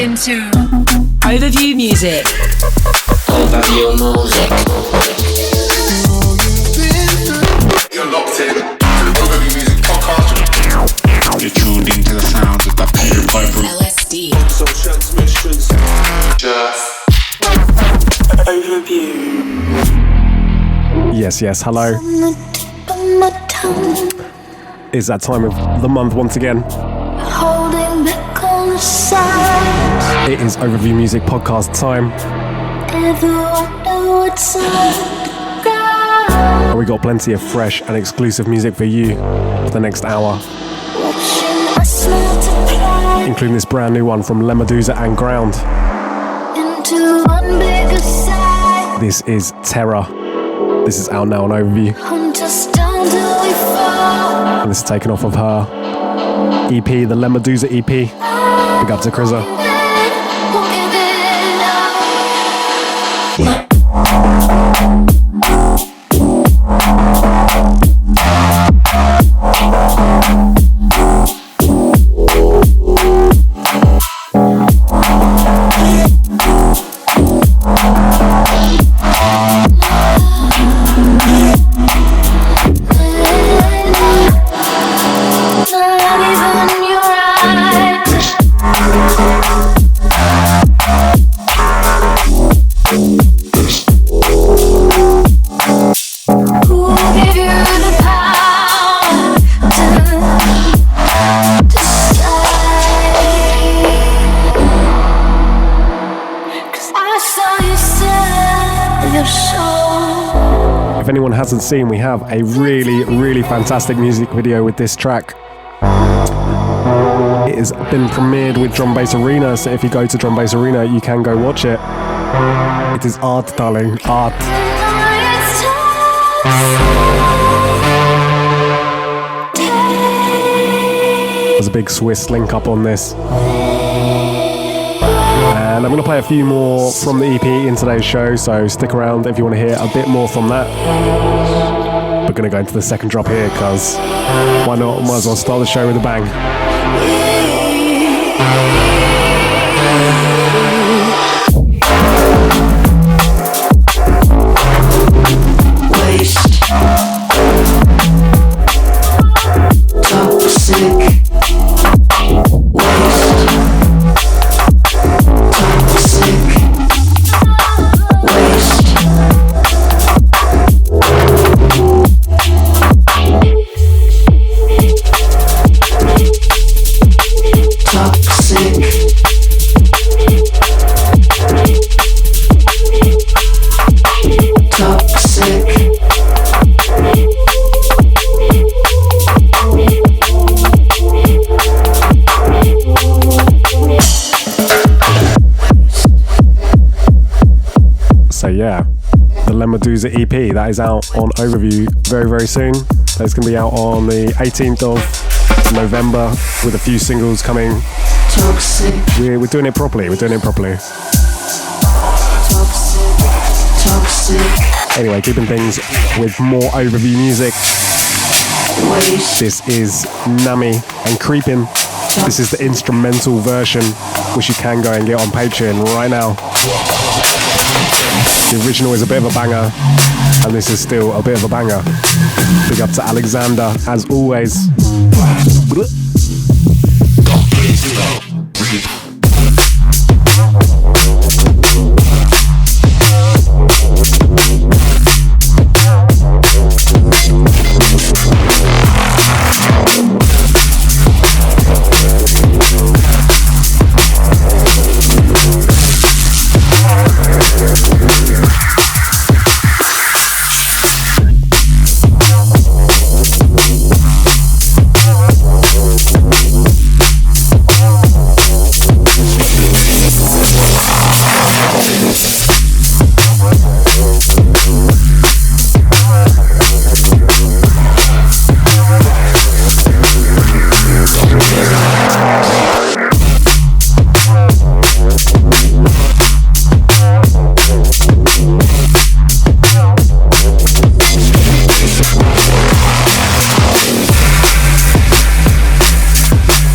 into Overview Music. Overview Music. You're locked in to the Overview Music podcast. You're tuned into the sound of the Peripheral. LSD. So transmissions. Just Overview. Yes, hello. It's that time of the month once again. Holding back on the side. It is Overview Music podcast time. And we got plenty of fresh and exclusive music for you for the next hour, including this brand new one from LaMeduza and Ground. This is Terra. This is out now on Overview. And this is taken off of her EP, the LaMeduza EP. Big up to Rizzle. If anyone hasn't seen, we have a really fantastic music video with this track. It has been premiered with Drum Bass Arena, so if you go to Drum Bass Arena, you can go watch it. It is art, darling, art. There's a big Swiss link up on this. And I'm going to play a few more from the EP in today's show, so stick around if you want to hear a bit more from that. We're going to go into the second drop here, because why not? Might as well start the show with a bang. Yeah, the LaMeduza EP, that is out on Overview very soon. It's going to be out on the 18th of November with a few singles coming. We're doing it properly, Anyway, keeping things with more Overview music. This is Nami and Creepin'. This is the instrumental version, which you can go and get on Patreon right now. The original is a bit of a banger, and this is still a bit of a banger. Big up to Alexander, as always.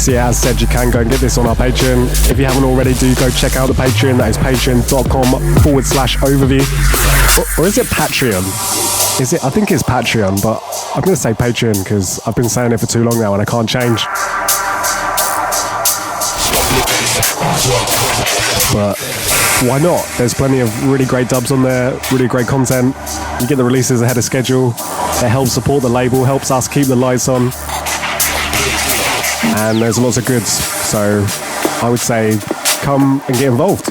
So yeah, as said, you can go and get this on our Patreon. If you haven't already, do go check out the Patreon. That is patreon.com/overview. Or is it Patreon? Is it? I think it's Patreon, but I'm going to say Patreon because I've been saying it for too long now and I can't change. But why not? There's plenty of really great dubs on there, really great content. You get the releases ahead of schedule. It helps support the label, helps us keep the lights on. And there's lots of goods. So I would say come and get involved.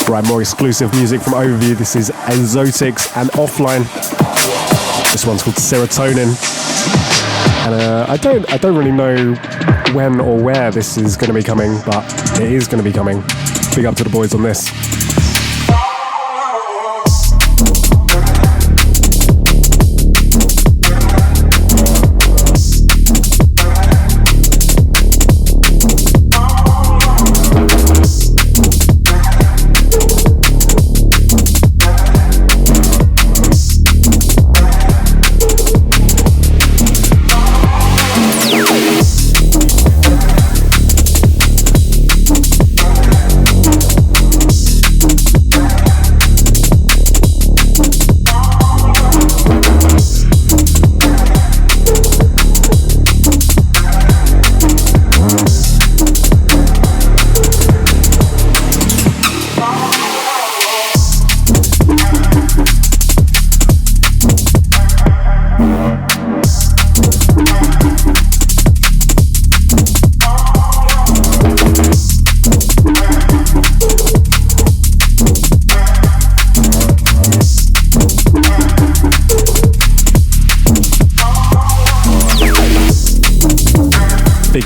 Right, more exclusive music from Overview. This is Azotix and Offline. This one's called Serotonin. And I don't really know when or where this is going to be coming, but it is going to be coming. Big up to the boys on this.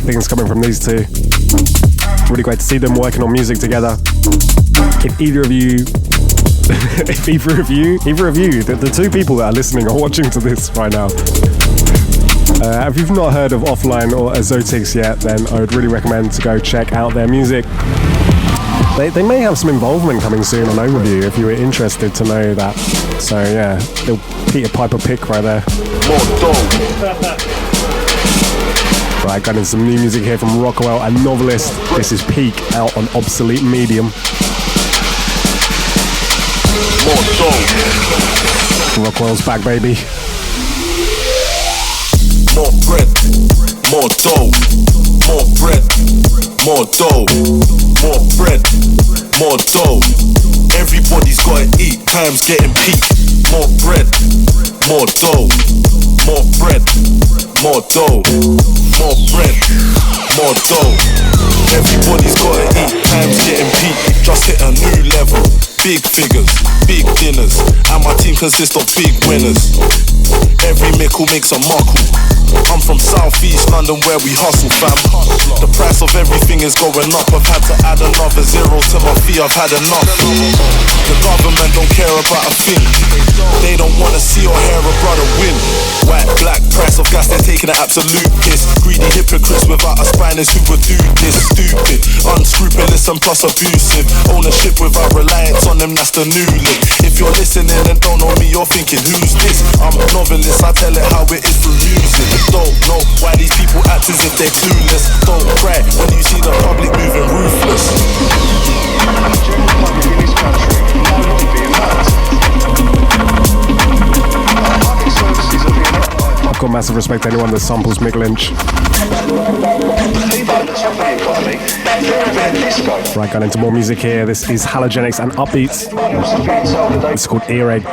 Things coming from these two. Really great to see them working on music together. If either of you, the two people that are listening or watching to this right now, if you've not heard of Offline or Azotix yet, then I would really recommend to go check out their music. They may have some involvement coming soon on Overview if you were interested to know that. So yeah, little Peter Piper pick right there. Right, got in some new music here from Rockwell and Novelist. This is Peak out on Obsolete Medium. Rockwell's back, baby. More bread, more dough, more bread, more dough, more bread, more dough. Everybody's gotta eat, time's getting peak. More bread, more dough, more bread, more dough, more bread, more dough. Everybody's gotta eat, time's getting peak. Just hit a new level, big figures, big dinners, and my team consists of big winners. Every mickle makes a muckle. I'm from South East London where we hustle, fam. The price of everything is going up. I've had to add another zero to my fee, I've had enough. The government don't care about a thing. They don't wanna see or hear a brother win. White, black, price of gas, they're taking an absolute piss. Greedy hypocrites without a spine is who would do this. Stupid, unscrupulous and plus abusive. Ownership without reliance on them, that's the new lick. If you're listening and don't know me, you're thinking who's this? I'm a novelist, I tell it how it is through music. Don't know why these people act as if they're clueless. Don't cry when you see the public moving ruthless. I've got massive respect to anyone that samples Mick Lynch. Right, going into more music here. This is Halogenix and Upbeats. It's called Earache.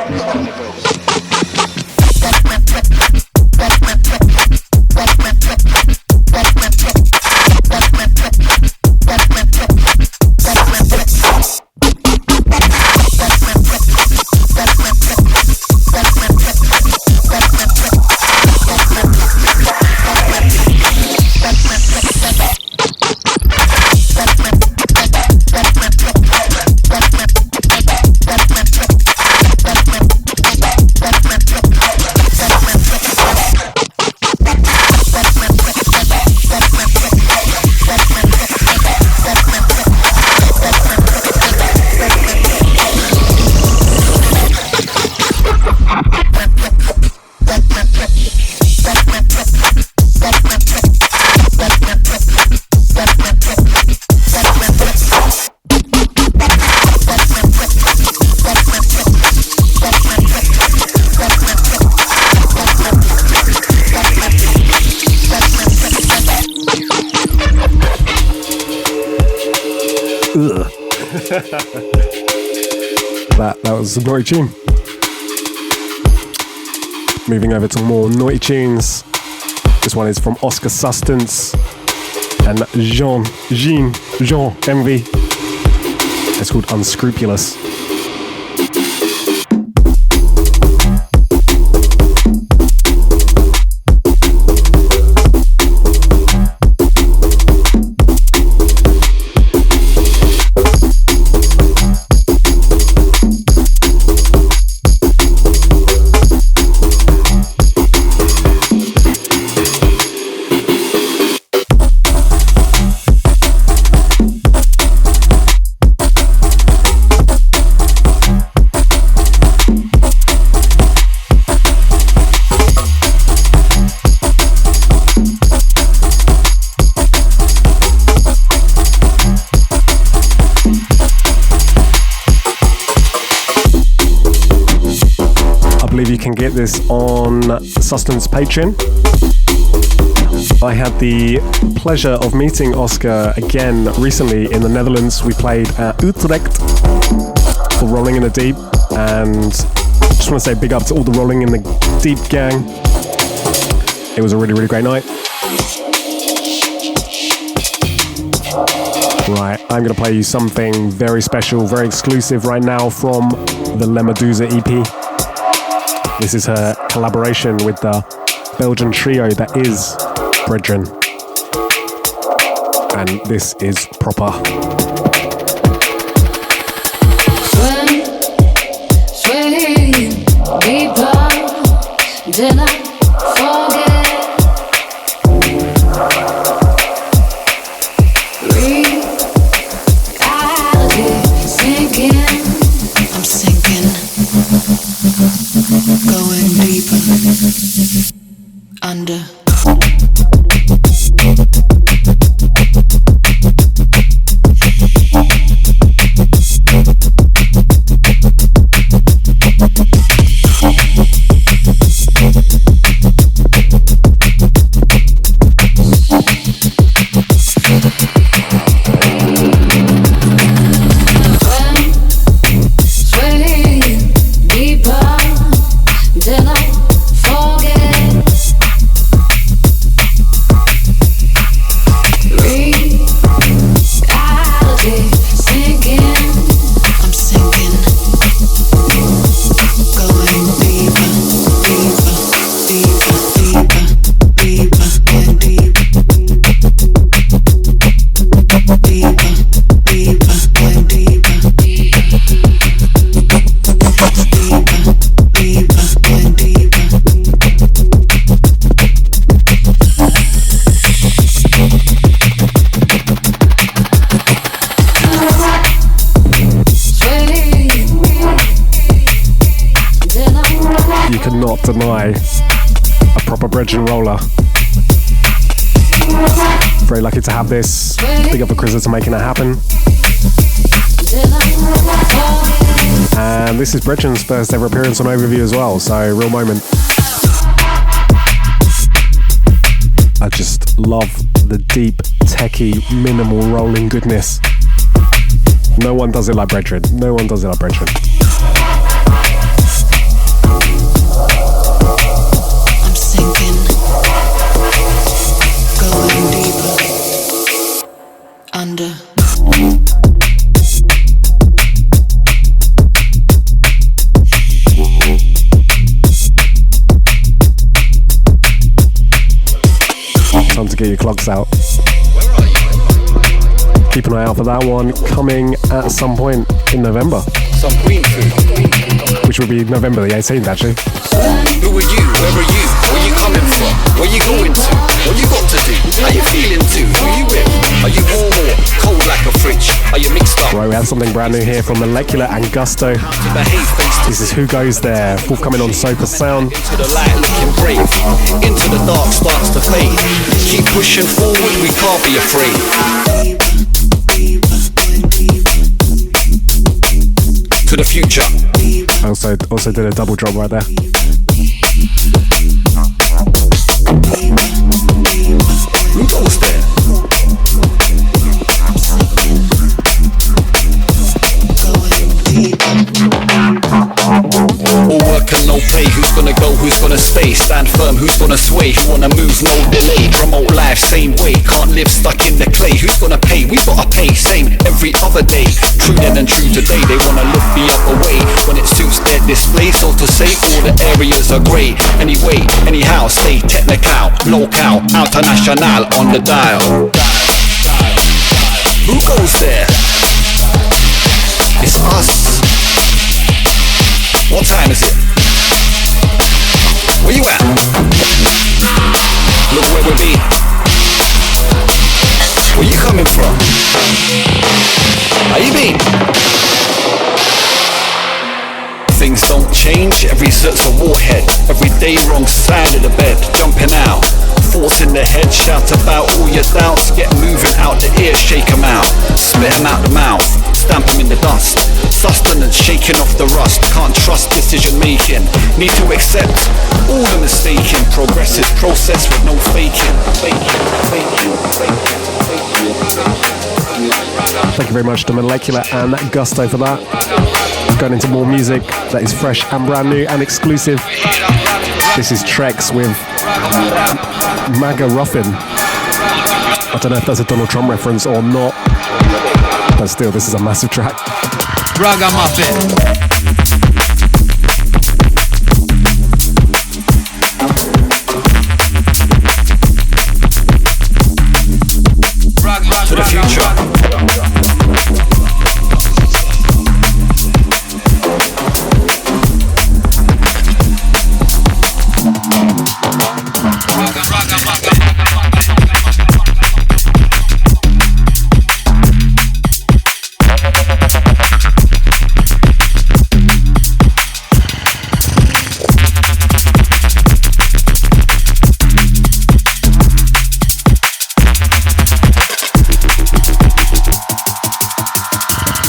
that was a naughty tune. Moving over to more naughty tunes. This one is from Oscar Sustance and Jean MV. It's called Unscrupulous. Get this on Sustenance Patreon. I had the pleasure of meeting Oscar again recently in the Netherlands. We played at Utrecht for Rolling in the Deep, and just want to say big up to all the Rolling in the Deep gang. It was a really, really great night. Right, I'm going to play you something very special, very exclusive right now from the LaMeduza EP. This is her collaboration with the Belgian trio that is Bredren. And this is proper. Swaying deeper, did I forget? Reality sinking, I'm sinking. Going deeper under. Deny a proper Bredren roller. Very lucky to have this. Big up for Rizzle to making it happen. And this is Bredren's first ever appearance on Overview as well, so real moment. I just love the deep, techie, minimal rolling goodness. No one does it like Bredren. No one does it like Bredren. Under. Time to get your clogs out. Keep an eye out for that one coming at some point in November. Some green food. Which will be November the 18th actually. Who are you? Where are you? Where you coming from? Where you going to? What you got to do? How you feeling too? Who you with? Are you warm or cold like a fridge? Are you mixed up? Right, we have something brand new here from Molecular and Gusto. This is Who Goes There, forthcoming on Sopa Sound. Into the light looking brave. Into the dark starts to fade. Keep pushing forward, we can't be afraid. To the future. I also did a double drop right there. Who goes there? gonna stay? Stand firm, who's gonna sway? Who wanna move, no delay? Promote life, same way, can't live stuck in the clay. Who's gonna pay? We gotta pay, same every other day. True then and true today, they wanna look the other way when it suits their display. So to say all the areas are grey. Anyway, anyhow, stay technical, local, international on the dial. Who goes there? It's us. What time is it? Where you at? Look where we be. Where you coming from? How you been? Things don't change, every zert's a warhead. Every day wrong side of the bed, jumping out. Thoughts in the head, shout about all your doubts. Get moving out the ear, shake them out. Spit them out the mouth, stamp them in the dust. Sustenance shaking off the rust. Can't trust decision making. Need to accept all the mistaken. Progressive process with no faking. Thank you very much to Molecular and Gusto for that. Going into more music that is fresh and brand new and exclusive. This is Trex with Maga Ruffin. I don't know if that's a Donald Trump reference or not, but still, this is a massive track. Ragamuffin. To the future.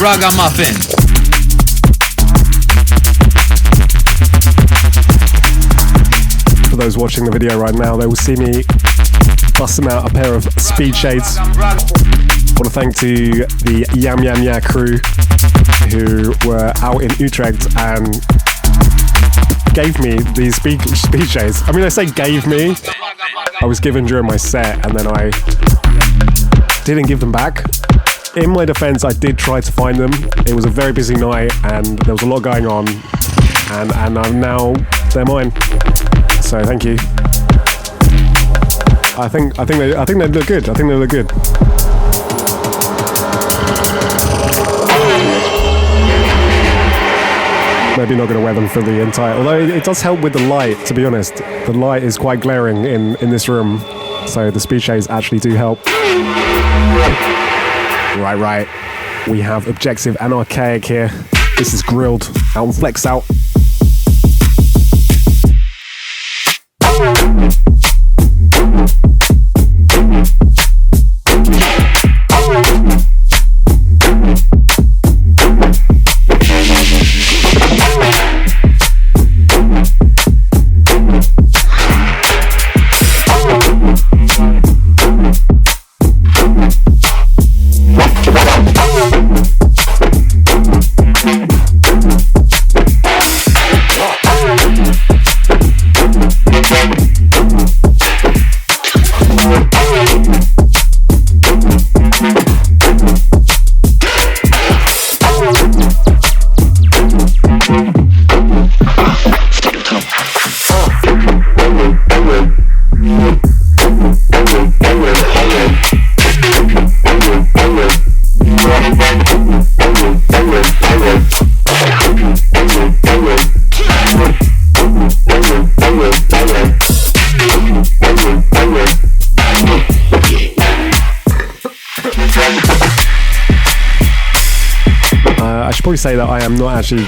Ragamuffin. For those watching the video right now, they will see me busting out a pair of speed shades. I want to thank to the Yam Yam Ya crew who were out in Utrecht and gave me these speed shades. I mean, I say gave me. I was given during my set and then I didn't give them back. In my defense, I did try to find them. It was a very busy night and there was a lot going on, and now they're mine. So thank you. I think they look good. I think they look good. Maybe not going to wear them for the entire. Although it does help with the light. To be honest, the light is quite glaring in this room, so the speed shades actually do help. Right. We have Objectiv and Arkaik here. This is Grilled out on Flexout. Probably say that I am not actually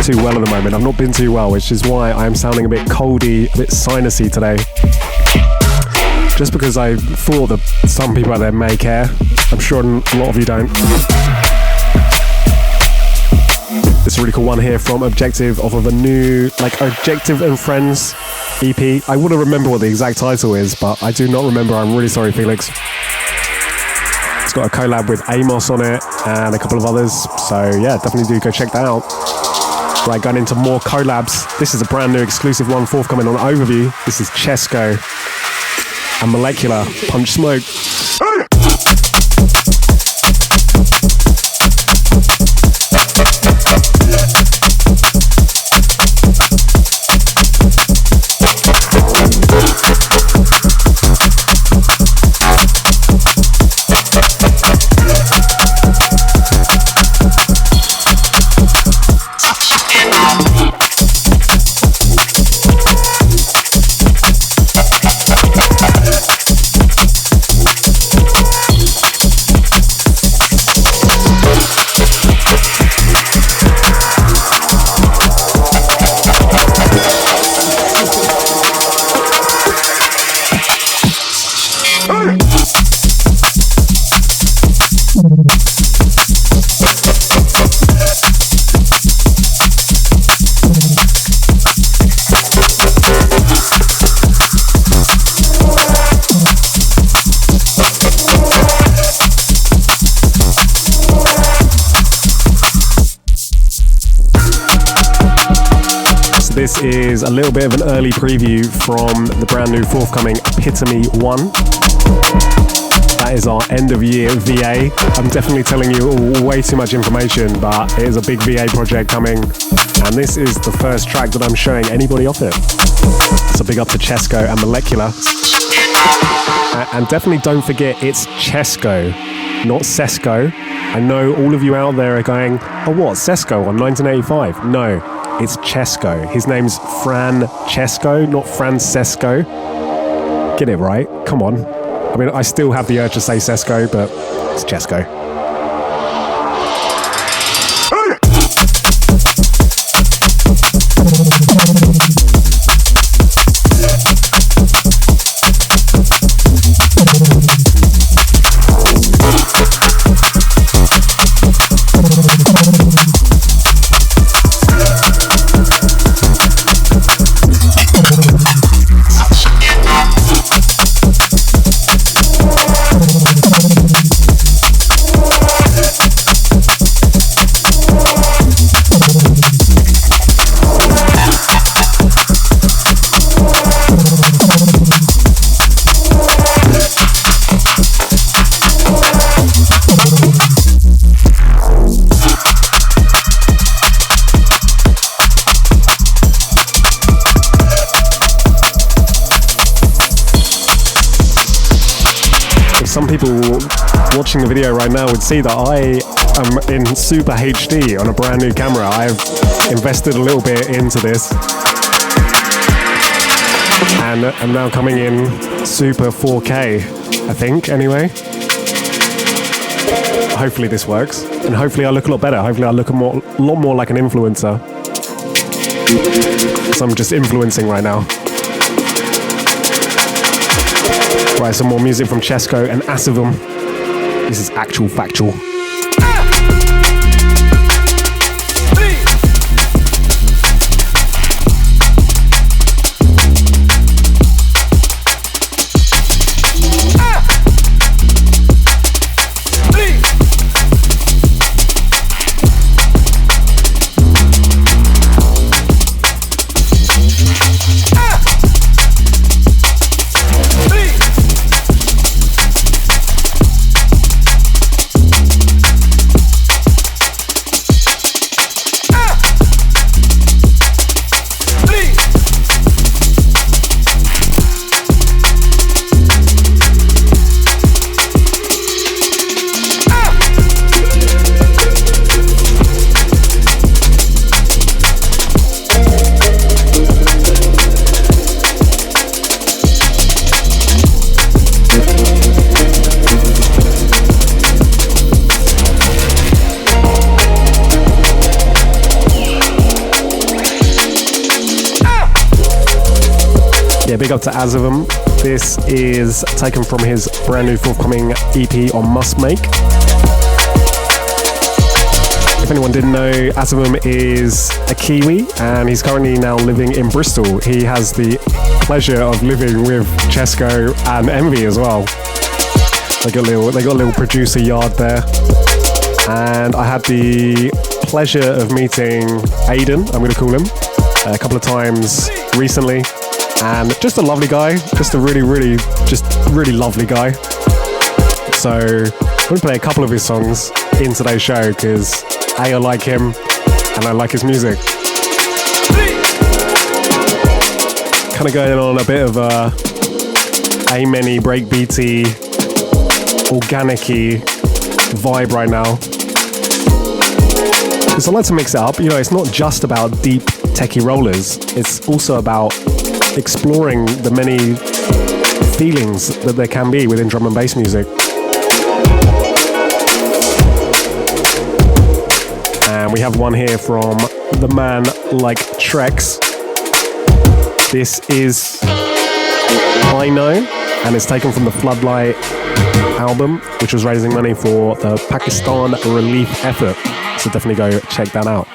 too well at the moment. I've not been too well, which is why I am sounding a bit coldy, a bit sinusy today. Just because I thought that some people out there may care. I'm sure a lot of you don't. This is a really cool one here from Objectiv off of a new, Objectiv and Friends EP. I wouldn't remember what the exact title is, but I do not remember. I'm really sorry, Felix. It's got a collab with Amos on it and a couple of others. So yeah, definitely do go check that out. Right, going into more collabs. This is a brand new exclusive one forthcoming on Overview. This is Cesco and Molecular, Punch Smoke. This is a little bit of an early preview from the brand new forthcoming Epitome 1. That is our end of year VA. I'm definitely telling you way too much information, but it is a big VA project coming, and this is the first track that I'm showing anybody off it. So big up to Cesco and Molecular. And definitely don't forget it's Cesco, not Cesco. I know all of you out there are going, oh what, Cesco on 1985? No. It's Cesco. His name's Francesco, not Francesco. Get it right. Come on. I mean, I still have the urge to say Cesco, but it's Cesco. Some people watching the video right now would see that I am in super HD on a brand new camera. I've invested a little bit into this and I'm now coming in super 4K, I think, anyway. Hopefully this works, and hopefully I look a lot better. Hopefully I look a lot more like an influencer. So I'm just influencing right now. Right, some more music from Cesco and Azifm. This is Actual Factual. Yeah, big up to Azifm. This is taken from his brand new forthcoming EP on Must Make. If anyone didn't know, Azifm is a Kiwi and he's currently now living in Bristol. He has the pleasure of living with Cesco and Envy as well. They got a little producer yard there. And I had the pleasure of meeting Aiden, I'm going to call him, a couple of times recently. And just a lovely guy, just a really lovely guy. So I'm going to play a couple of his songs in today's show because I like him and I like his music. Kind of going on a bit of a ameny, breakbeaty, organic-y vibe right now. Because I like to mix it up. You know, it's not just about deep techie rollers. It's also about exploring the many feelings that there can be within drum and bass music. And we have one here from the man like Trex. This is I Know, and it's taken from the Floodlight album, which was raising money for the Pakistan relief effort. So definitely go check that out.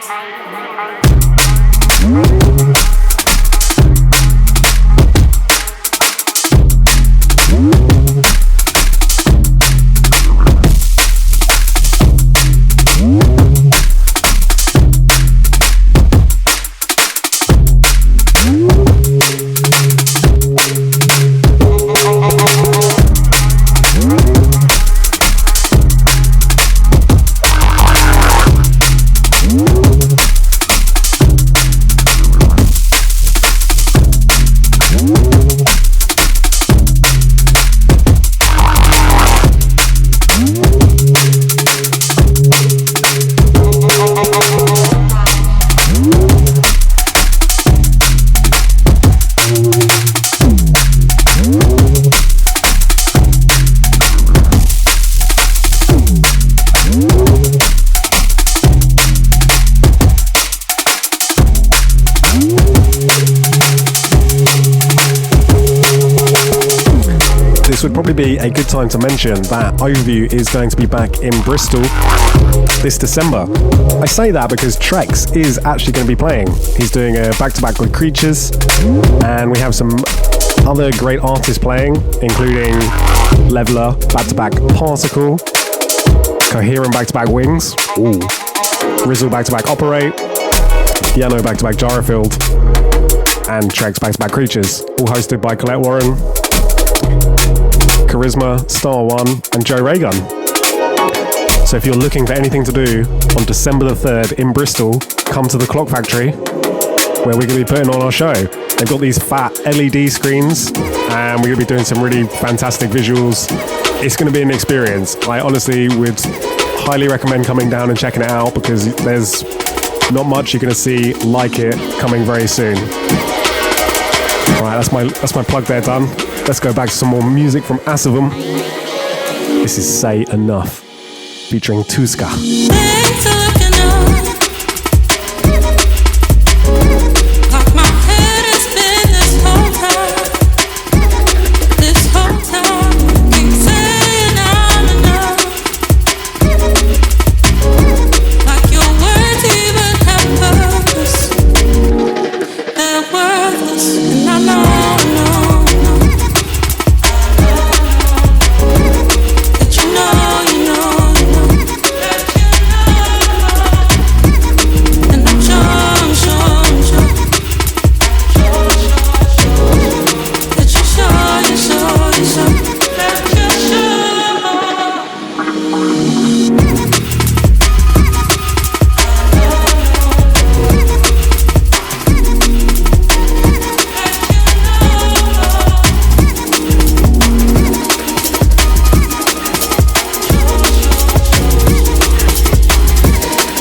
This would probably be a good time to mention that Overview is going to be back in Bristol this December. I say that because Trex is actually going to be playing. He's doing a back-to-back with Creatures, and we have some other great artists playing, including Leveler, back-to-back Particle, Coherent back-to-back Wings, Rizzle back-to-back Operate, Piano back-to-back Gyrofield, and Trex back-to-back Creatures, all hosted by Colette Warren, Charisma, Star One, and Joe Raygun. So if you're looking for anything to do on December the 3rd in Bristol, come to the Clock Factory, where we're going to be putting on our show. They've got these fat LED screens, and we're going to be doing some really fantastic visuals. It's going to be an experience. I honestly would highly recommend coming down and checking it out, because there's not much you're going to see like it coming very soon. Alright, that's my plug there done. Let's go back to some more music from Azifm. This is Say Enough, featuring Tusekah.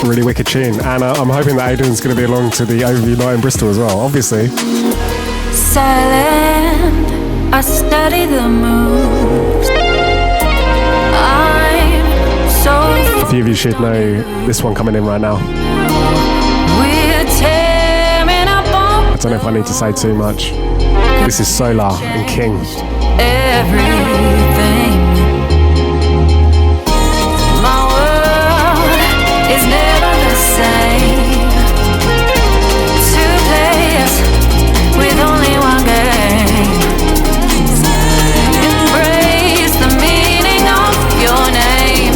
Really wicked tune, and I'm hoping that Aiden's going to be along to the Overview night in Bristol as well, obviously. Silent, I study the moves. I'm so. A few of you should know this one coming in right now. We're tearing up on. I don't know if I need to say too much. This is SOLAH and King. Everything. My world is never the same. Two players with only one game. Embrace the meaning of your name,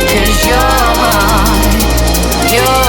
'cause you're mine. You're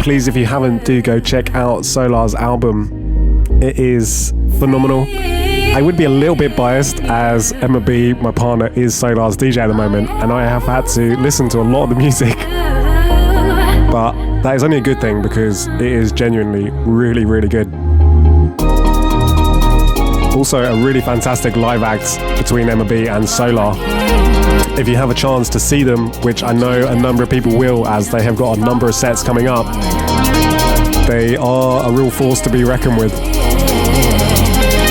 please, if you haven't, do go check out SOLAH's album. It is phenomenal. I would be a little bit biased as Emma B, my partner, is SOLAH's DJ at the moment, and I have had to listen to a lot of the music. But that is only a good thing because it is genuinely really, really good. Also, a really fantastic live act between Emma B and SOLAH. If you have a chance to see them, which I know a number of people will as they have got a number of sets coming up, they are a real force to be reckoned with.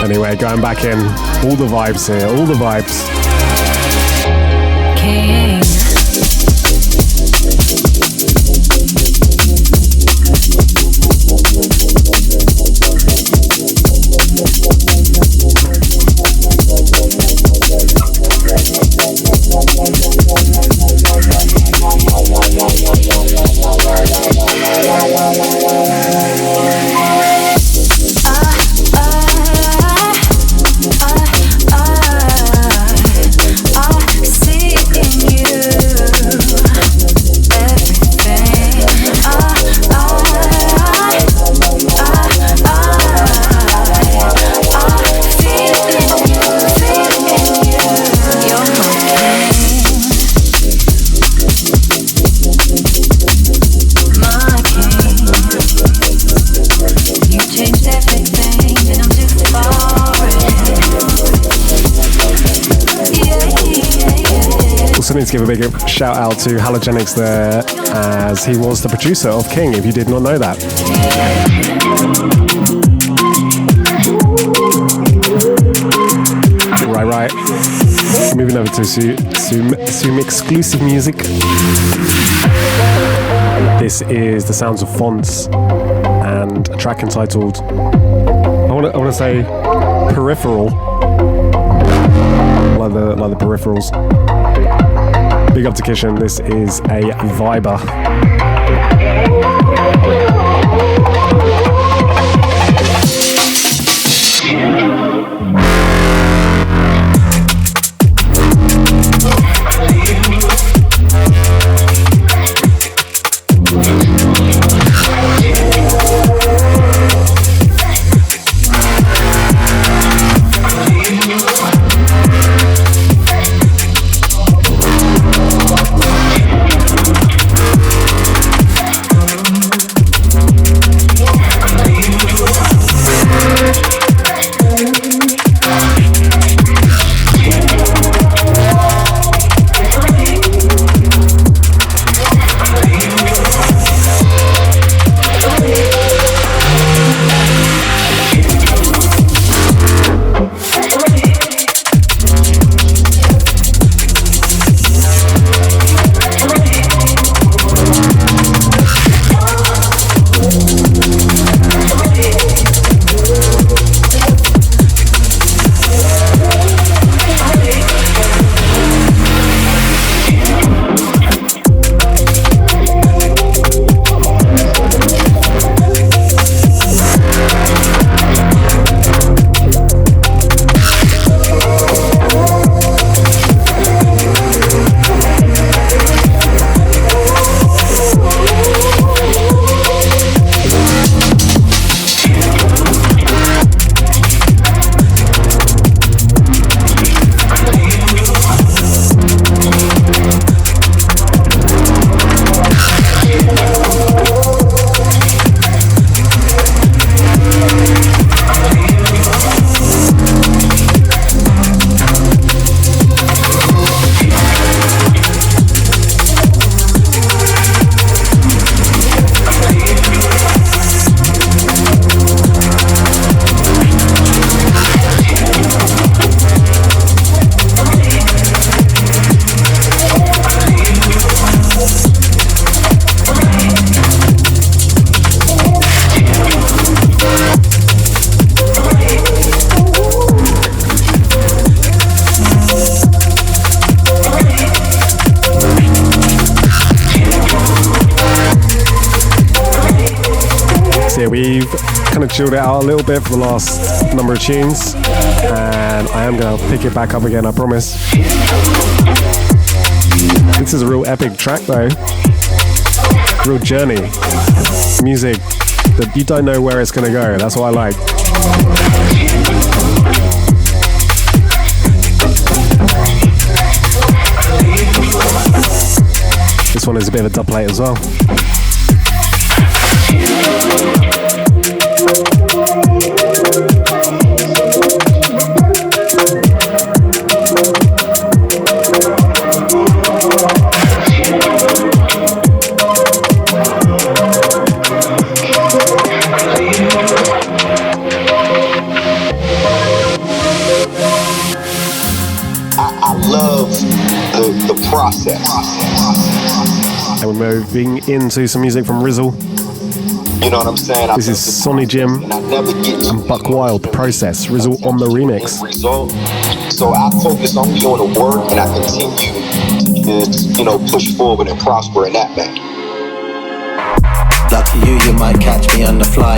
Anyway, going back in, all the vibes here, all the vibes. Need to give a big shout out to Halogenix there, as he was the producer of King, if you did not know that. Right. Moving over to some exclusive music. This is the sounds of Fonts and a track entitled, I want to say, Peripheral. Like the peripherals. Big up to Kishan, this is a viber. We've kind of chilled it out a little bit for the last number of tunes, and I am going to pick it back up again, I promise. This is a real epic track though, real journey. music that you don't know where it's going to go. That's what I like. This one is a bit of a dub plate as well. And we're moving into some music from Rizzle. You know what I'm saying? This is SonnyJim and Buck Wild, The Process, Rizzle on the remix. So I focus only on the work and I continue to, push forward and prosper in that vein. Lucky you might catch me on the fly.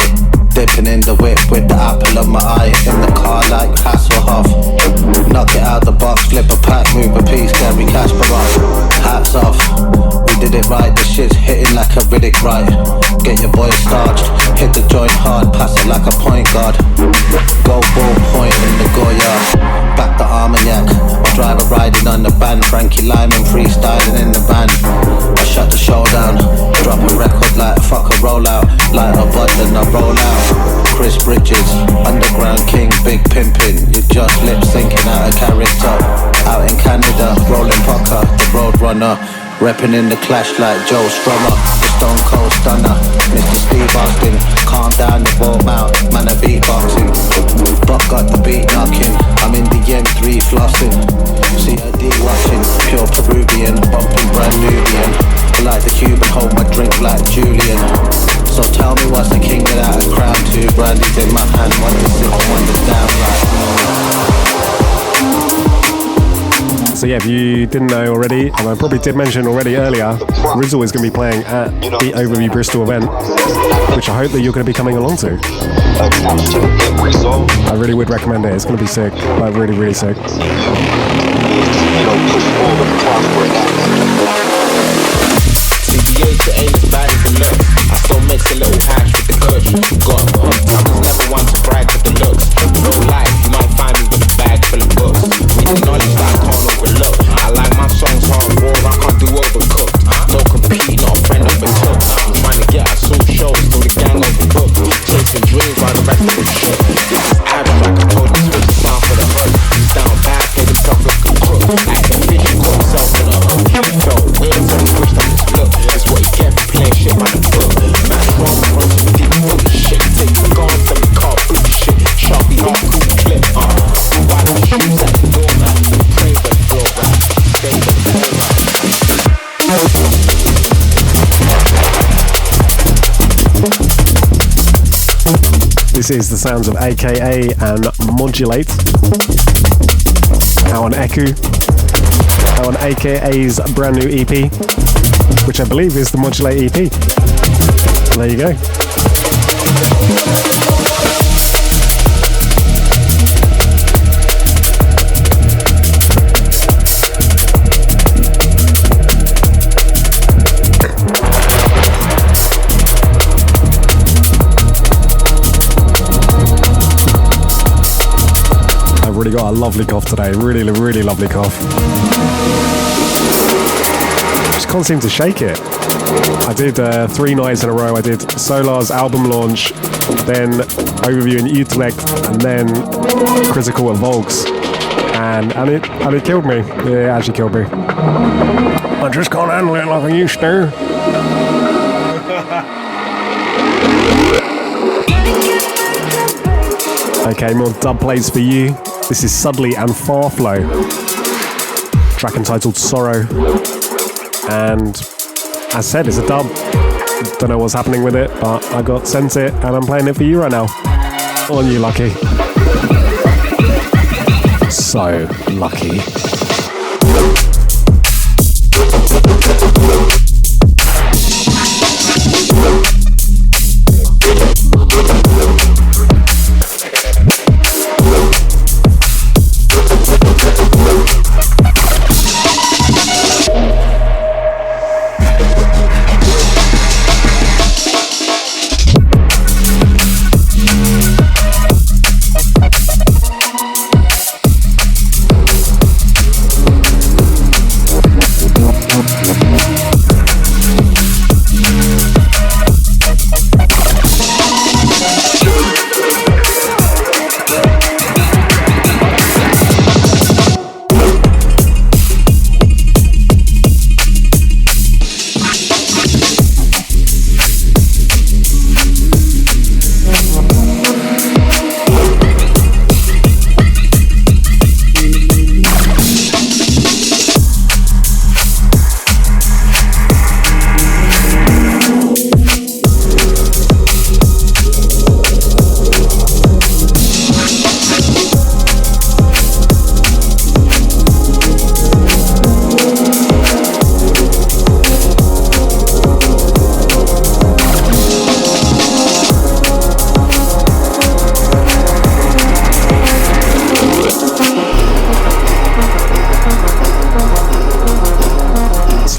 Dipping in the whip with the apple of my eye. In the car like Hasselhoff. Knock it out the box, flip a pack, move a piece, carry Kasparov. Hats off, we did it right, the shit's hitting like a Riddick right. Get your boy starched, hit the joint hard, pass it like a point guard. Go ball point in the Goya. Back the Armagnac, my driver riding on the band. Frankie Lyman freestyling in the van. I shut the show down, drop a record like a fuck a rollout. Light a bud and I roll out. Chris Bridges, underground king, big pimpin'. You just lip syncing out of character. Out in Canada, rolling poker, the road runner. Reppin' in the Clash like Joe Strummer. The Stone Cold Stunner, Mr. Steve Austin. Calm down the ball mount, man a beatboxing. Buck got the beat knocking, I'm in the M3 flossing. CID watching, pure Peruvian, bumping brand Nubian. I like the Cuban, hold my drink like Julian. So tell me what's the king without a crown? Two brandies in my hand, one to sit and one to down like. So yeah, if you didn't know already, and I probably did mention already earlier, Rizzle is going to be playing at the Overview Bristol event, which I hope that you're going to be coming along to. I really would recommend it. It's going to be sick, like really, really sick. CBA ain't as bad as it looks. I still mix a little hash with the kush. Got hooked, I was never one to brag with the looks. No life, you might find me with a bag full of books. With the knowledge that I can't overlook. I like my songs hardcore, I can't do overcooked. No compete, not a friend overtook. I'm trying to get us all shows, till the gang overbooked. Chasing dreams while the rest of the shit. This is abstract, I told you switch the sound for the hood. He's down bad, played himself like a crook. Acting fish, he caught himself in a hook. He felt weird, so he switched up his look. That's what he get for playing shit by the book. Man's wrong, run to the deep foot shit. Take the gun from the car, boot shit. Sharpie hard, cool clip, why the shoes at the door, man? Pray for the floor, man. Stay for the floor, man. This is the sounds of AKA and Modulate. Out on Eku. Out on AKA's brand new EP, which I believe is the Modulate EP. There you go. I've really got a lovely cough today. Really, really lovely cough. Just can't seem to shake it. I did 3 nights in a row. I did SOLAH's album launch, then Overview in Utrecht, and then Critical at Volks. And it killed me. Yeah, it actually killed me. I just can't handle it like I used to. Okay, more dub plays for you. This is Sudley and Farflow. Track entitled Sorrow. And as said, it's a dub. Don't know what's happening with it, but I got sent it and I'm playing it for you right now. On you, Lucky. So lucky.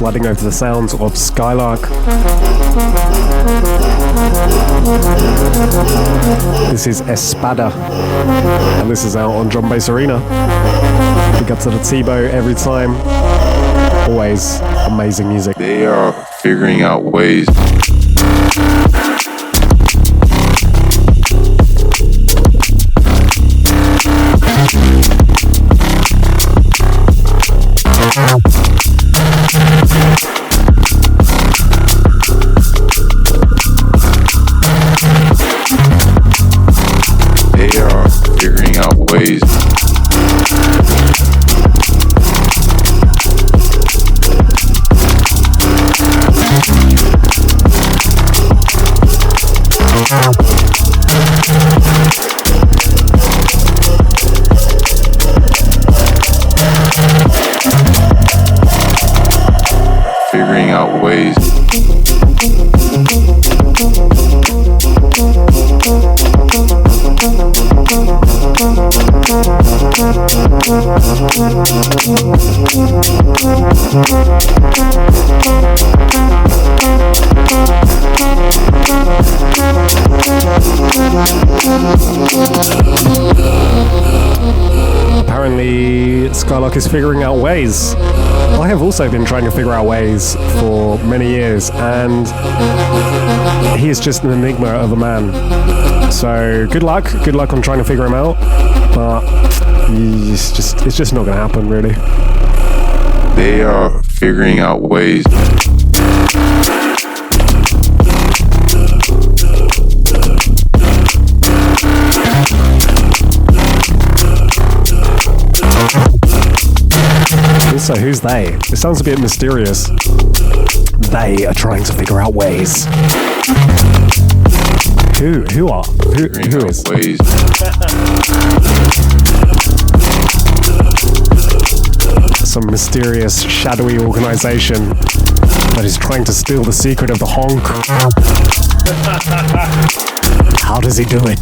sliding over the sounds of Skylark. This is Espada, and this is out on Drum Bass Arena. Big up to the Tebow every time. Always amazing music. They are figuring out ways. Apparently, Skylark is figuring out ways. I have also been trying to figure out ways for many years, and he is just an enigma of a man. So good luck on trying to figure him out, but it's just not going to happen, really. They are figuring out ways. So who's they? It sounds a bit mysterious. They are trying to figure out ways. Who is? Ways. Some mysterious, shadowy organization that is trying to steal the secret of the honk. How does he do it?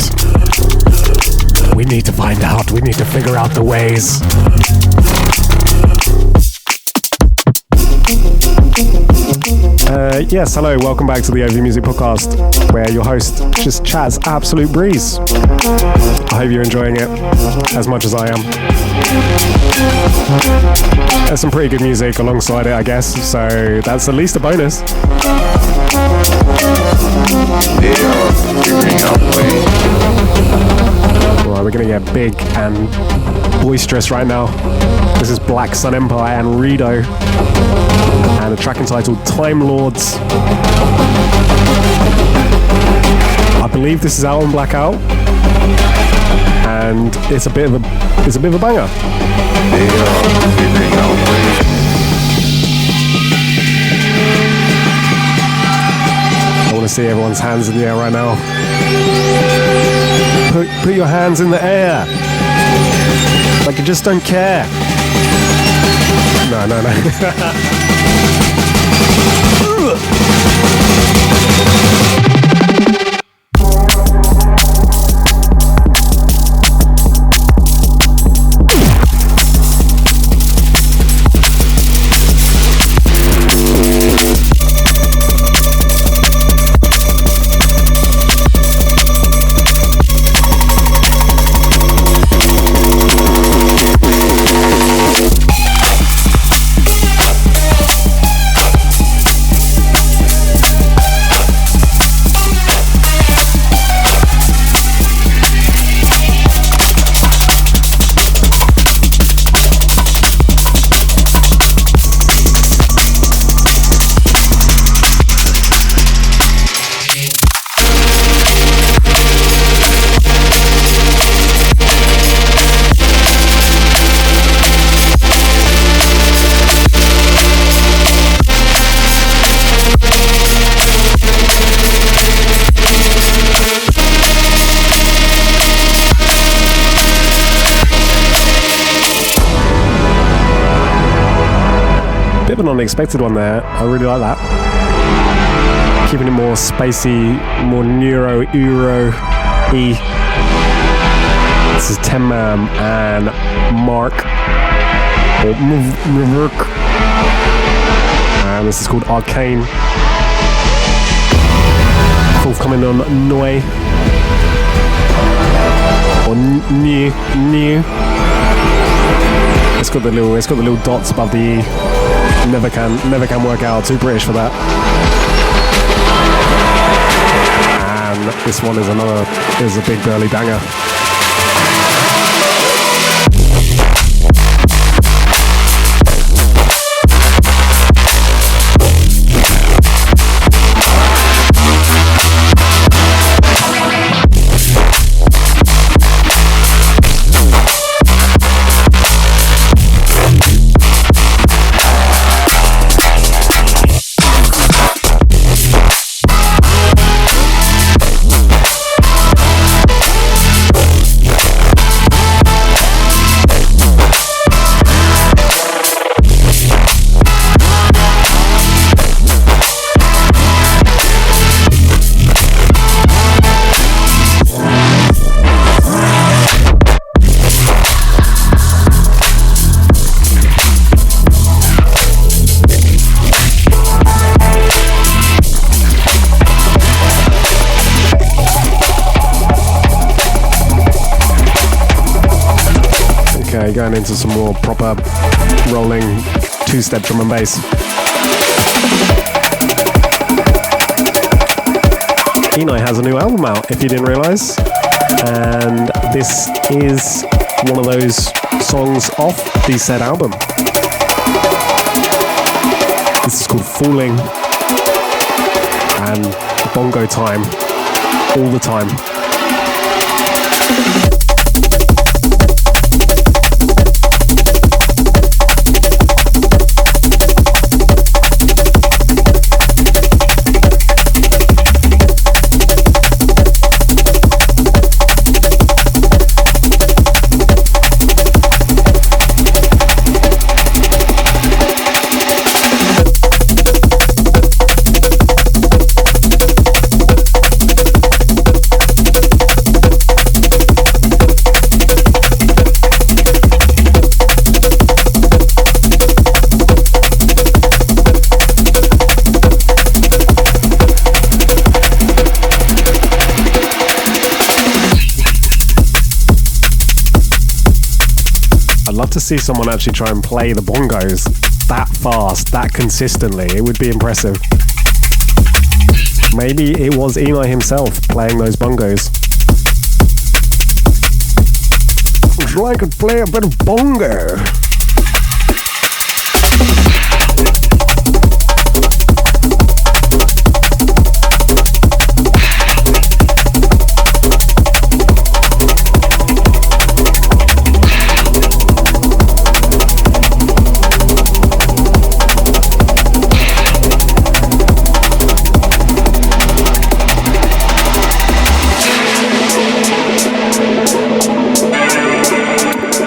We need to find out. We need to figure out the ways. Yes, hello, welcome back to the OV Music Podcast, where your host just chats absolute breeze. I hope you're enjoying it as much as I am. There's some pretty good music alongside it, I guess, so that's at least a bonus. Well, we're gonna get big and boisterous right now. This is Black Sun Empire and Rido, and a track entitled Time Lords. I believe this is out on Blackout, and it's a bit of a banger. They are figuring out ways. I want to see everyone's hands in the air right now. Put your hands in the air, like you just don't care. No. Bit of an unexpected one there. I really like that. Keeping it more spacey, more Euro-y. This is Temmam and Mark, or Murk. and this is called Arcane. Forthcoming on Noi. Or New. It's got the little dots above the E. Never can work out. Too British for that. And this one is a big burly banger. Going into some more proper rolling two-step drum and bass. Enei has a new album out, if you didn't realise, and this is one of those songs off the said album. This is called Falling, and bongo time, all the time. To see someone actually try and play the bongos that fast, that consistently, it would be impressive. Maybe it was Enei himself playing those bongos. So I could play a bit of bongo.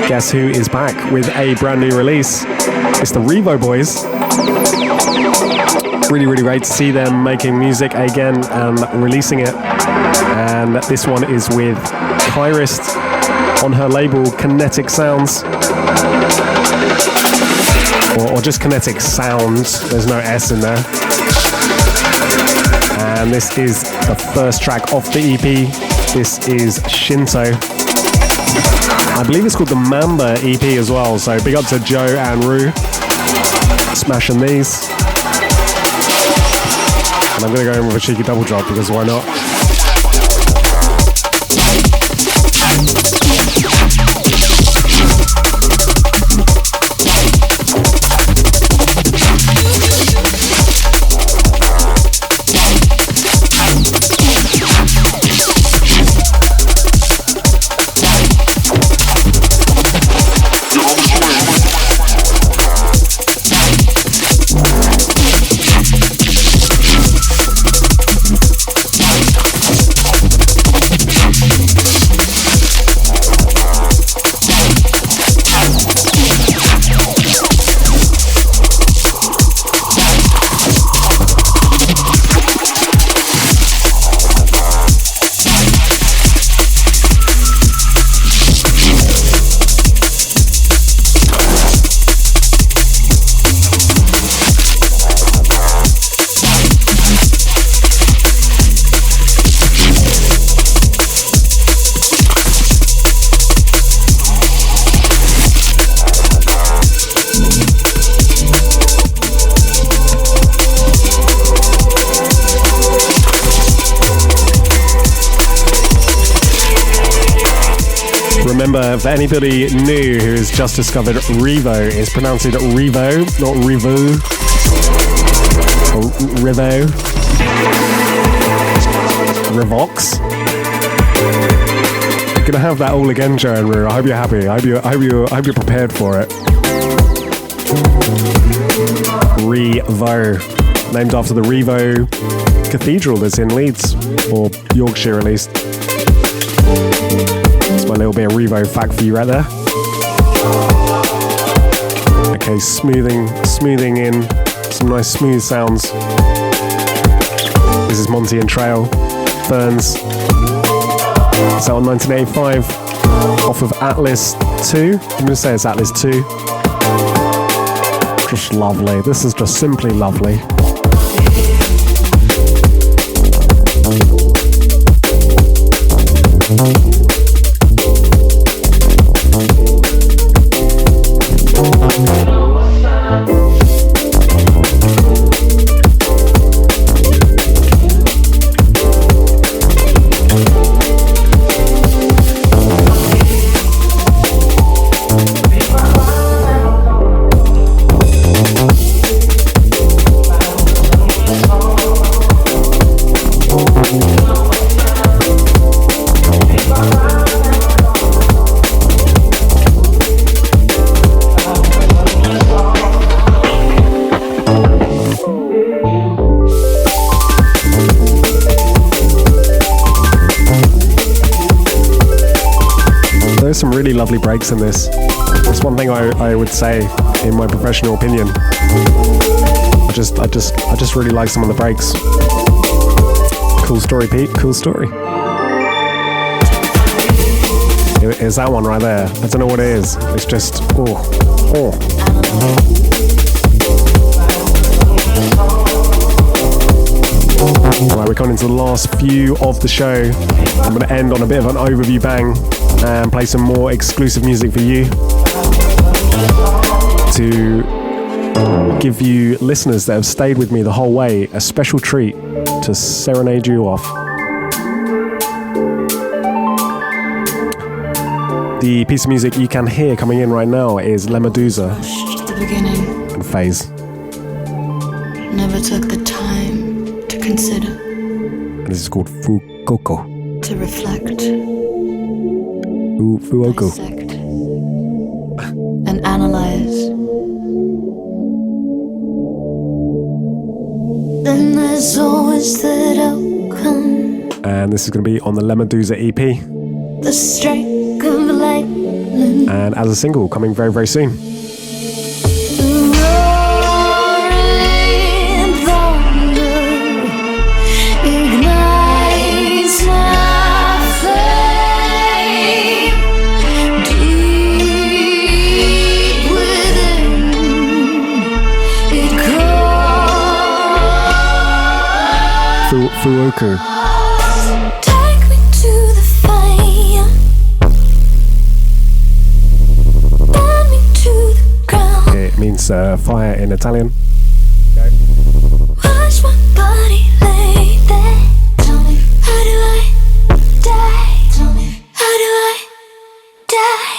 Guess who is back with a brand new release? It's the Revo Boys. Really, really great to see them making music again and releasing it. And this one is with Kyrist on her label Kinetic Sounds. Or just Kinetic Sounds. There's no S in there. And this is the first track off the EP. This is Shinto. I believe it's called the Mamba EP as well, so big up to Joe and Rue smashing these. And I'm going to go in with a cheeky double drop because why not? Remember, for anybody new who has just discovered Revo, it's pronounced Revo, not Revo. Or Revo. Revox. You're gonna have that all again, Joe and Rue. I hope you're happy. I hope you're prepared for it. Revo, named after the Revo Cathedral that's in Leeds, or Yorkshire at least. That's my little bit of Revo fact for you right there. Okay, smoothing in some nice smooth sounds. This is Monty and Trail, Ferns. It's out in 1985, off of Atlas 2. I'm going to say it's Atlas 2. Just lovely. This is just simply lovely. Some really lovely breaks in this. That's one thing I would say in my professional opinion. I just really like some of the breaks. Cool story, Pete. Cool story. It's that one right there. I don't know what it is. It's just oh. Alright, we're coming into the last few of the show. I'm going to end on a bit of an overview bang and play some more exclusive music for you to give you listeners that have stayed with me the whole way a special treat to serenade you off. The piece of music you can hear coming in right now is LaMeduza and Phase. Never took the time to consider. And this is called Fukoko. To reflect. Fuoko. Dissect. And analyze. Then there's always that outcome. And this is going to be on the LaMeduza EP. The strike of lightning. And as a single, coming very, very soon. Fuoku. Take me to the fire. Burn me to the ground. It means fire in Italian. Watch my body lay there. Tell me, how do I die? Tell me, how do I die?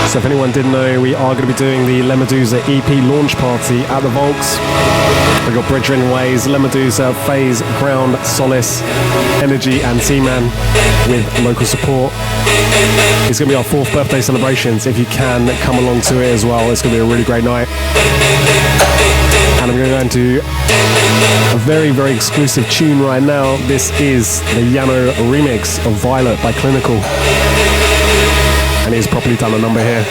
So if anyone didn't know, we are going to be doing the LaMeduza EP launch party at the Volks. We've got Bredren Ways, LaMeduza, Phase, Ground, Solace, Energy and T-Man with local support. It's going to be our 4th birthday celebrations. If you can, come along to it as well. It's going to be a really great night. And I'm going to go into a very, very exclusive tune right now. This is the Yano remix of Violet by Clinical. And he's properly done a number here.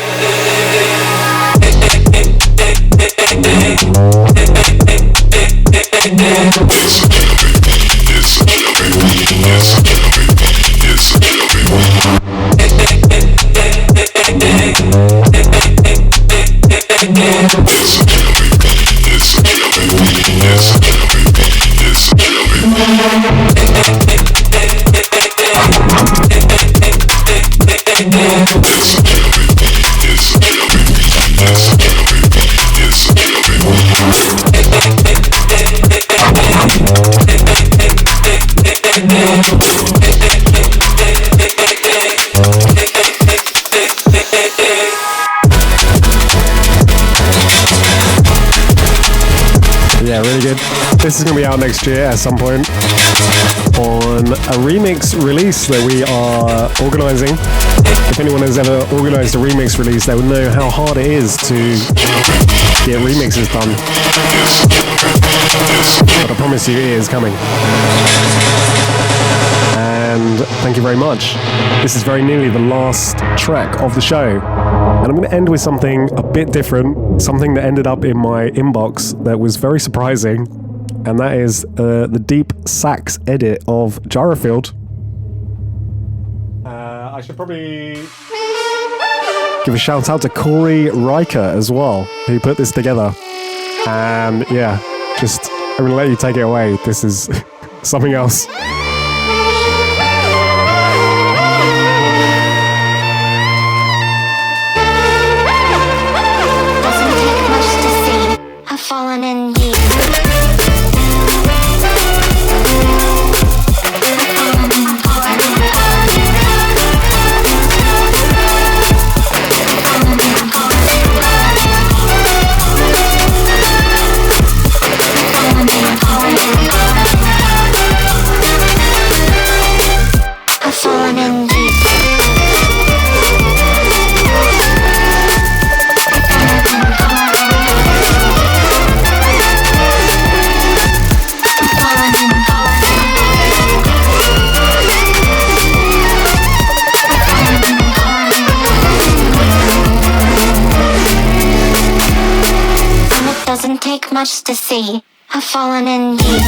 Yeah, really good. This is going to be out next year at some point on a remix release that we are organising. If anyone has ever organised a remix release, they would know how hard it is to get remixes done. But I promise you, it is coming. And thank you very much. This is very nearly the last track of the show. And I'm going to end with something a bit different, something that ended up in my inbox that was very surprising, and that is the deep sax edit of Gyrofield. I should probably give a shout out to Corey Riker as well, who put this together. And yeah, I'm going to let you take it away. This is something else. Fallen in deep. I've fallen in deep. Doesn't take much to see. I've fallen in deep.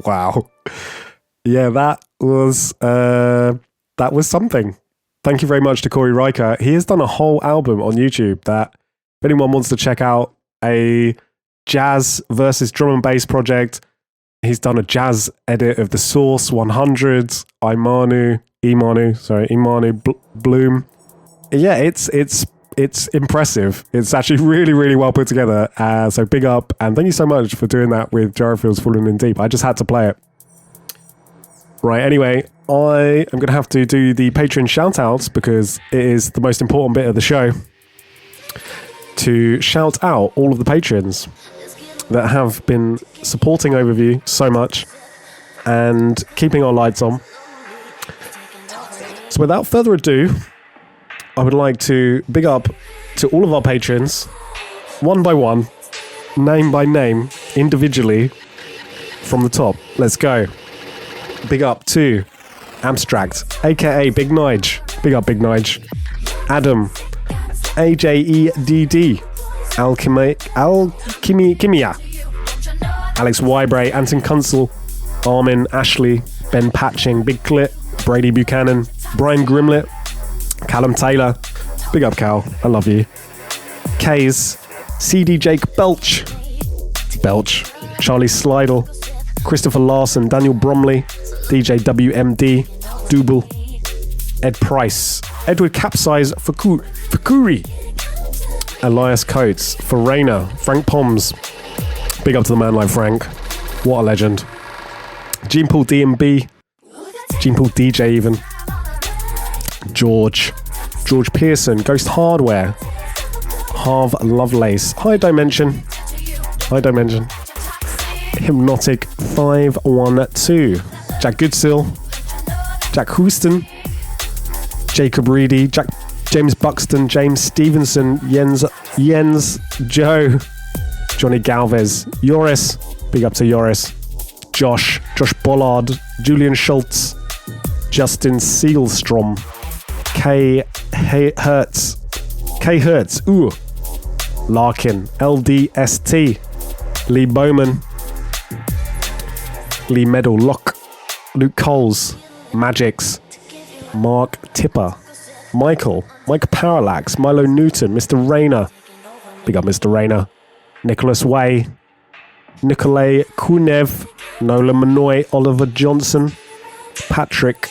Wow. Yeah, that was something. Thank you very much to Corey Riker. He has done a whole album on YouTube that if anyone wants to check out, a jazz versus drum and bass project. He's done a jazz edit of the Source 100, Imanu Bloom. Yeah, it's impressive. It's actually really, really well put together. So big up, and thank you so much for doing that with Gyrofield's Fallen in Deep. I just had to play it. Right, anyway, I am going to have to do the Patreon shout-outs because it is the most important bit of the show. To shout out all of the patrons that have been supporting Overview so much and keeping our lights on. So without further ado, I would like to big up to all of our patrons, one by one, name by name, individually, from the top. Let's go. Big up to Abstract, aka Big Nige. Big up Big Nige. Adam, AJEDD, Kimia, Alex Wybray, Anton Kunsel, Armin, Ashley, Ben Patching, Big Clit, Brady Buchanan, Brian Grimlet, Callum Taylor, big up Cal, I love you, Kays, CD Jake Belch, Charlie Slidell, Christopher Larson, Daniel Bromley, DJ WMD, Double, Ed Price, Edward Capsize Fakuri, Elias Coates, for Rainer, Frank Poms. Big up to the man like Frank. What a legend. Gene Paul D&B. Gene Paul DJ even. George Pearson, Ghost Hardware. Harv Lovelace. High Dimension. Hypnotic 512. Jack Goodsill. Jack Houston. Jacob Reedy. James Buxton. James Stevenson. Jens Joe. Johnny Galvez. Joris. Big up to Joris. Josh Bollard. Julian Schultz. Justin Seelstrom. K Hertz. Ooh. Larkin. LDST. Lee Bowman. Lee Medal. Locke. Luke Coles. Magix. Mark Tipper. Mike Parallax. Milo Newton. Mr. Rayner. Big up Mr. Rayner. Nicholas Way. Nikolay Kunev. Nola Manoy. Oliver Johnson. Patrick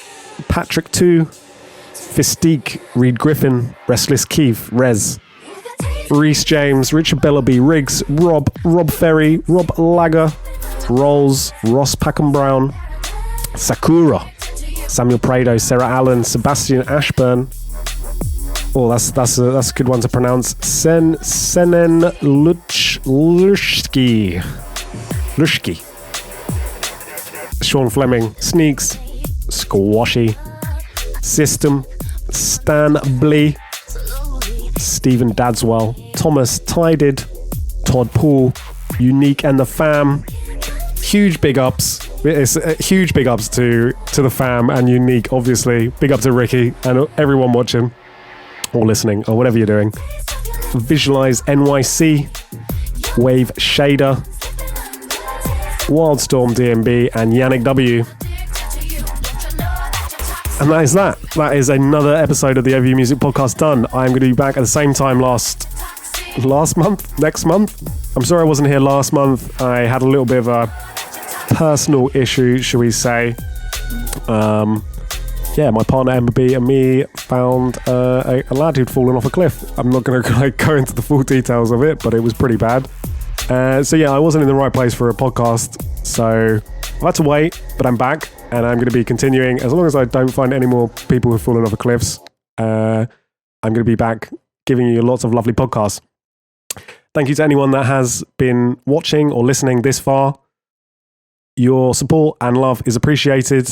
2. Fistique. Reed Griffin. Restless Keith. Rez. Reese James. Richard Bellaby. Riggs. Rob Ferry. Rob Lager. Rolls. Ross Packham Brown. Sakura. Samuel Prado. Sarah Allen. Sebastian Ashburn. Oh, that's a good one to pronounce. Senen Lushki. Sean Fleming. Sneaks. Squashy. System. Stan Blee. Stephen Dadswell. Thomas Tided. Todd Poole. Unique and the Fam. Huge big ups. It's huge big ups to the Fam and Unique, obviously. Big up to Ricky and everyone watching or listening or whatever you're doing. Visualize NYC. Wave Shader. Wildstorm D&B and Yannick W. And that is that. That is another episode of the Overview Music Podcast done. I'm going to be back at the same time next month. I'm sorry I wasn't here last month. I had a little bit of a personal issue, shall we say. My partner Emma B and me found a lad who'd fallen off a cliff. I'm not going to go into the full details of it, but it was pretty bad. I wasn't in the right place for a podcast, so I've had to wait, but I'm back. And I'm going to be continuing, as long as I don't find any more people who've fallen off of cliffs, I'm going to be back giving you lots of lovely podcasts. Thank you to anyone that has been watching or listening this far. Your support and love is appreciated.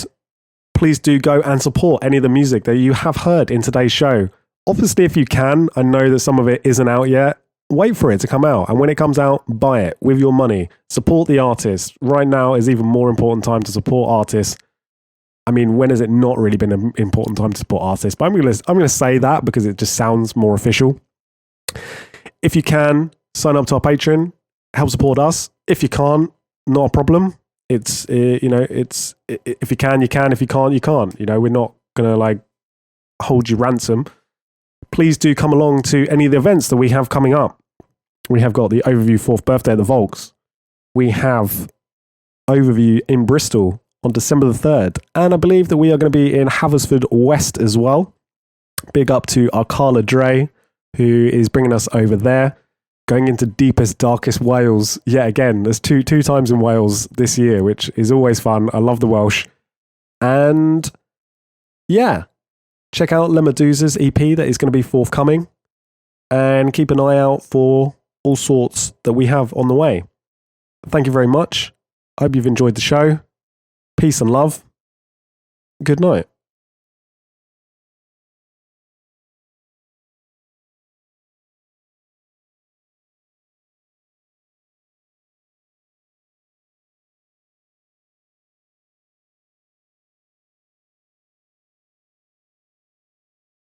Please do go and support any of the music that you have heard in today's show. Obviously, if you can, I know that some of it isn't out yet. Wait for it to come out, and when it comes out, buy it with your money. Support the artist. Right now is even more important time to support artists. I mean, when has it not really been an important time to support artists? But I'm going to say that because it just sounds more official. If you can, sign up to our Patreon, help support us. If you can't, not a problem. It's if you can, you can. If you can't, you can't. We're not going to hold you ransom. Please do come along to any of the events that we have coming up. We have got the Overview 4th birthday at the Volks. We have Overview in Bristol on December the 3rd. And I believe that we are going to be in Haversford West as well. Big up to our Carla Dre, who is bringing us over there. Going into deepest, darkest Wales. Yeah, again, there's two times in Wales this year, which is always fun. I love the Welsh. And yeah, check out LaMeduza's EP that is going to be forthcoming. And keep an eye out for all sorts that we have on the way. Thank you very much. I hope you've enjoyed the show. Peace and love. Good night.